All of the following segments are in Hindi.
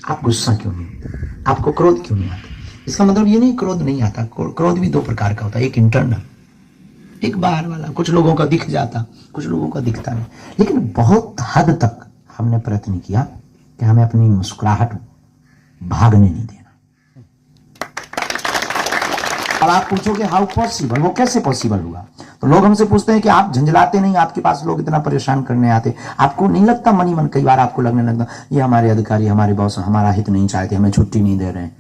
आप गुस्सा क्यों नहीं होता, आपको क्रोध क्यों नहीं आता? इसका मतलब ये नहीं क्रोध नहीं आता, क्रोध भी दो प्रकार का होता है, एक इंटरनल, एक बाहर वाला। कुछ लोगों का दिख जाता, कुछ लोगों का दिखता नहीं। लेकिन बहुत हद तक हमने प्रयत्न किया कि हमें अपनी मुस्कुराहट भागने नहीं देना। अब आप पूछोगे हाउ पॉसिबल, वो कैसे पॉसिबल हुआ? तो लोग हमसे पूछते हैं कि आप झंझलाते नहीं, आपके पास लोग इतना परेशान करने आते, आपको नहीं लगता मन ही मन कई बार आपको लगने लगता ये हमारे अधिकारी, हमारे बॉस हमारा हित नहीं चाहते, हमें छुट्टी नहीं दे रहे हैं,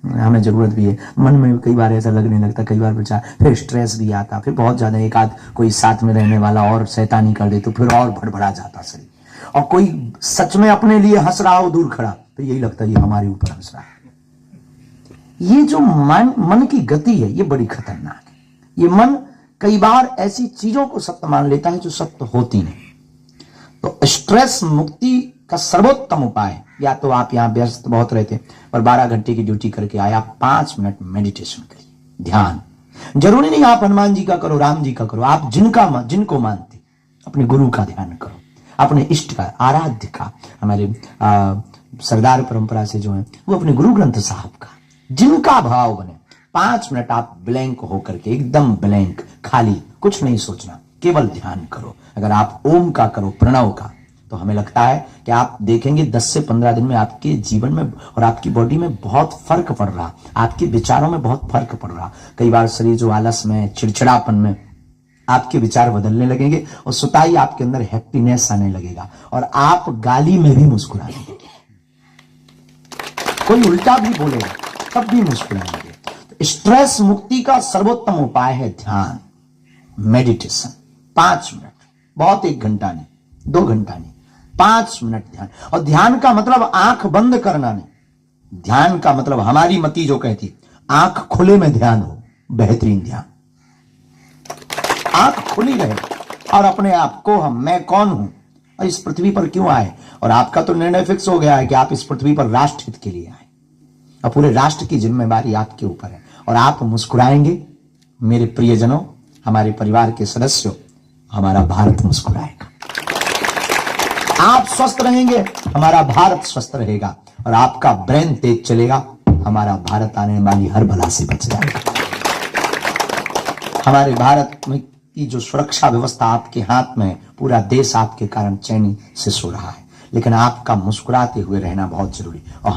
हमें जरूरत भी है? मन में कई बार ऐसा लगने लगता, कई बार बेचारा फिर स्ट्रेस भी आता, फिर बहुत ज्यादा एक आध कोई साथ में रहने वाला और शैतानी कर दे तो फिर और भड़बड़ा जाता शरीर, और कोई सच में अपने लिए हंस रहा हो दूर खड़ा तो यही लगता है ये हमारे ऊपर हंस रहा है। ये जो मन की गति है ये बड़ी खतरनाक है। ये मन कई बार ऐसी चीजों को सत्य मान लेता है जो सत्य होती नहीं। तो स्ट्रेस मुक्ति का सर्वोत्तम उपाय, या तो आप यहां व्यस्त बहुत रहते और 12 घंटे की ड्यूटी करके आए, आप 5 मिनट मेडिटेशन करिए, ध्यान। जरूरी नहीं आप हनुमान जी का करो, राम जी का करो, आप जिनको मानते अपने गुरु का ध्यान करो, अपने इष्ट का, आराध्य का। हमारे सरदार परंपरा से जो है वो अपने गुरु ग्रंथ साहब का, जिनका भाव बने। 5 मिनट आप ब्लैंक होकर के, एकदम ब्लैंक, खाली, कुछ नहीं सोचना, केवल ध्यान करो। अगर आप ओम का करो, प्रणव का, तो हमें लगता है कि आप देखेंगे 10 से 15 दिन में आपके जीवन में और आपकी बॉडी में बहुत फर्क पड़ रहा, आपके विचारों में बहुत फर्क पड़ रहा। कई बार शरीर जो आलस में, चिड़चिड़ापन में, आपके विचार बदलने लगेंगे और सुताई आपके अंदर हैप्पीनेस आने लगेगा और आप गाली में भी मुस्कुराएंगे। कोई उल्टा भी बोलेगा तब भी मुस्कुराएंगे। तो स्ट्रेस मुक्ति का सर्वोत्तम उपाय है ध्यान, मेडिटेशन। 5 मिनट, बहुत 1 घंटा नहीं, 2 घंटा नहीं, 5 मिनट ध्यान। और ध्यान का मतलब आंख बंद करना नहीं। ध्यान का मतलब हमारी मति जो कहती आंख खुले में ध्यान हो, बेहतरीन ध्यान। आंख खुली रहे और अपने आप को, हम, मैं कौन हूं और इस पृथ्वी पर क्यों आए। और आपका तो निर्णय फिक्स हो गया है कि आप इस पृथ्वी पर राष्ट्र हित के लिए आए और पूरे राष्ट्र की जिम्मेदारी आपके ऊपर है। और आप मुस्कुराएंगे मेरे प्रियजनों, हमारे परिवार के सदस्यों, हमारा भारत मुस्कुराएगा। आप स्वस्थ रहेंगे, हमारा भारत स्वस्थ रहेगा। और आपका ब्रेन तेज चलेगा, हमारा भारत आने वाली हर बला से बच जाएगा। हमारे भारत में की जो सुरक्षा व्यवस्था आपके हाथ में है, पूरा देश आपके कारण चैनी से सो रहा है। लेकिन आपका मुस्कुराते हुए रहना बहुत जरूरी। और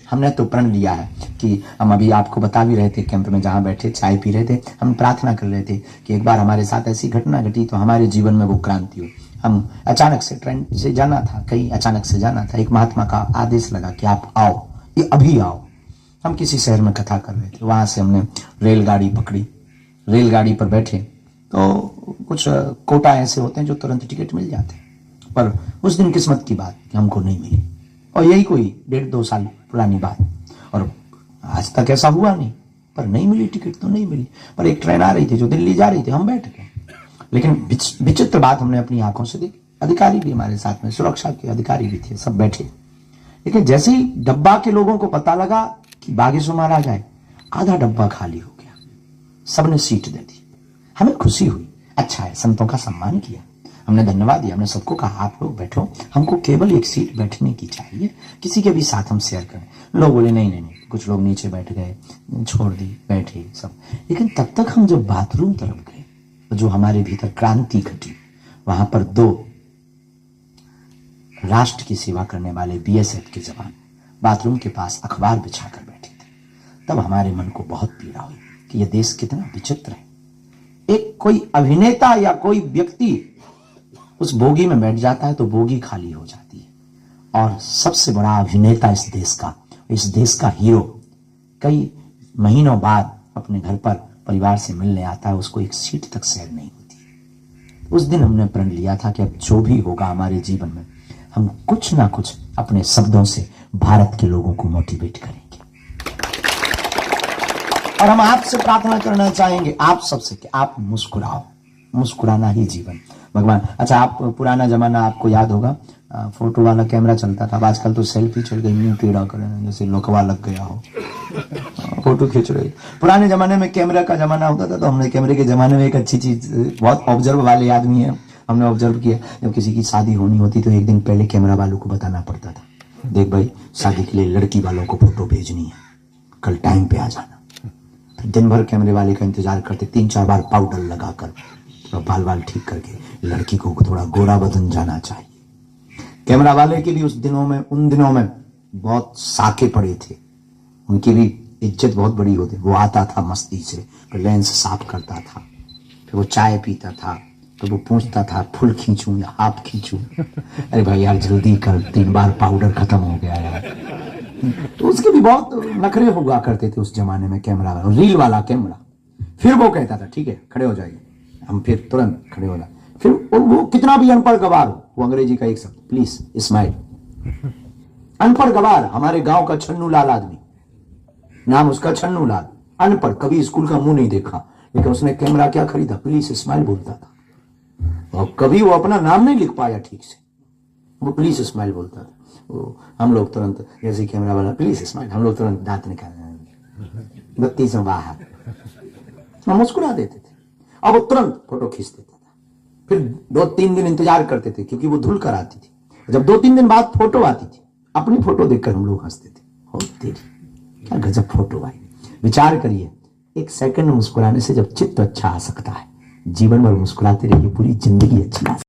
हमने तो प्रण लिया है कि हम अभी आपको बता भी रहे थे, कैंप में जहां बैठे चाय पी रहे थे, हम प्रार्थना कर रहे थे कि एक बार हमारे साथ ऐसी घटना घटी तो हमारे जीवन में वो क्रांति हो। हम अचानक से ट्रेन से जाना था, कहीं अचानक से जाना था, एक महात्मा का आदेश लगा कि आप आओ, ये अभी आओ। हम किसी शहर में कथा कर रहे थे, वहां से हमने रेलगाड़ी पकड़ी, रेलगाड़ी पर बैठे तो कुछ कोटा ऐसे होते हैं जो तुरंत टिकट मिल जाते हैं, पर उस दिन किस्मत की बात कि हमको नहीं मिली। और यही कोई 1.5-2 साल पुरानी बात, और आज तक ऐसा हुआ नहीं, पर नहीं मिली टिकट तो नहीं मिली। पर एक ट्रेन आ रही थी जो दिल्ली जा रही थी, हम बैठ गए। लेकिन विचित्र बात हमने अपनी आंखों से देखी, अधिकारी भी हमारे साथ में, सुरक्षा के अधिकारी भी थे, सब बैठे। लेकिन जैसे ही डब्बा के लोगों को पता लगा कि बागेश्वर महाराज आए, आधा डब्बा खाली हो गया, सबने सीट दे दी। हमें खुशी हुई, अच्छा है, संतों का सम्मान किया, हमने धन्यवाद दिया। हमने सबको कहा आप लोग बैठो, हमको केवल एक सीट बैठने की चाहिए, किसी के भी साथ हम शेयर करें। लोग बोले नहीं नहीं नहीं, कुछ लोग नीचे बैठ गए, छोड़ दी, बैठे सब। लेकिन तब तक हम जब बाथरूम तरफ गए, जो हमारे भीतर क्रांति घटी, वहां पर 2 राष्ट्र की सेवा करने वाले बीएसएफ के जवान बाथरूम के पास अखबार बिछाकर बैठे थे। तब हमारे मन को बहुत पीड़ा हुई कि यह देश कितना विचित्र है। एक कोई अभिनेता या कोई व्यक्ति उस बोगी में बैठ जाता है तो बोगी खाली हो जाती है, और सबसे बड़ा अभिनेता इस देश का हीरो कई महीनों बाद अपने घर पर परिवार से मिलने आता है, उसको एक सीट तक शेयर नहीं होती। उस दिन हमने प्रण लिया था कि अब जो भी होगा हमारे जीवन में, हम कुछ ना कुछ अपने शब्दों से भारत के लोगों को मोटिवेट करेंगे। और हम आपसे प्रार्थना करना चाहेंगे, आप सबसे, कि आप मुस्कुराओ, मुस्कुराना ही जीवन। भगवान, अच्छा आप पुराना जमाना आपको याद होगा, फोटो वाला कैमरा चलता था, अब आजकल तो सेल्फी चल गई, मुंह टेढ़ा करें जैसे लोकवा लग गया हो, फोटो खींच रहे। पुराने जमाने में कैमरा का जमाना होता था, तो हमने कैमरे के जमाने में एक अच्छी चीज, बहुत ऑब्जर्व वाले आदमी है, हमने ऑब्जर्व किया, जब किसी की शादी होनी होती तो एक दिन पहले कैमरा वालों को बताना पड़ता था, देख भाई, शादी के लिए लड़की वालों को फोटो भेजनी है, कल टाइम पे आ जाना। फिर दिन भर कैमरे वाले का इंतजार करते, 3-4 बार पाउडर लगाकर थोड़ा बाल बाल ठीक करके लड़की को थोड़ा गोरा बदन जाना चाहिए। कैमरा वाले की भी उन दिनों में बहुत साके पड़े थे, उनकी भी इज्जत बहुत बड़ी होती। वो आता था मस्ती से, फिर लेंस साफ करता था, फिर वो चाय पीता था, तो वो पूछता था फुल खींचूं या हाफ खींचूं। अरे भाई यार जल्दी कर, 3 बार पाउडर खत्म हो गया यार। तो उसके भी बहुत नखरे हुआ करते थे उस जमाने में कैमरा वाला, रील वाला कैमरा। फिर वो कहता था ठीक है खड़े हो जाइए, हम फिर तुरंत खड़े हो जाए। फिर वो कितना भी अनपढ़ गवार हो, वो अंग्रेजी का एक शब्द, प्लीज स्माइल। अनपढ़ गवार, हमारे गांव का छन्नू लाल आदमी, नाम उसका छन्नू लाल, अनपढ़, कभी स्कूल का मुंह नहीं देखा, लेकिन उसने कैमरा क्या खरीदा, प्लीज स्माइल बोलता था। और कभी वो अपना नाम नहीं लिख पाया ठीक से, वो प्लीज स्माइल बोलता था। वो हम लोग तुरंत, जैसे कैमरा वाला प्लीज स्माइल, हम लोग तुरंत दांत निकाल, बत्ती से बाहर, हम मुस्कुरा देते थे। अब वो तुरंत फोटो खींच देता था। फिर 2-3 दिन इंतजार करते थे, क्योंकि वो धुल कर आती थी। जब 2-3 दिन बाद फोटो आती थी, अपनी फोटो देखकर हम लोग हंसते थे, हो तेरी क्या गजब फोटो आई। विचार करिए, 1 सेकंड मुस्कुराने से जब चित्त अच्छा आ सकता है, जीवन भर मुस्कुराते रहिए, पूरी जिंदगी अच्छी आ सकती है।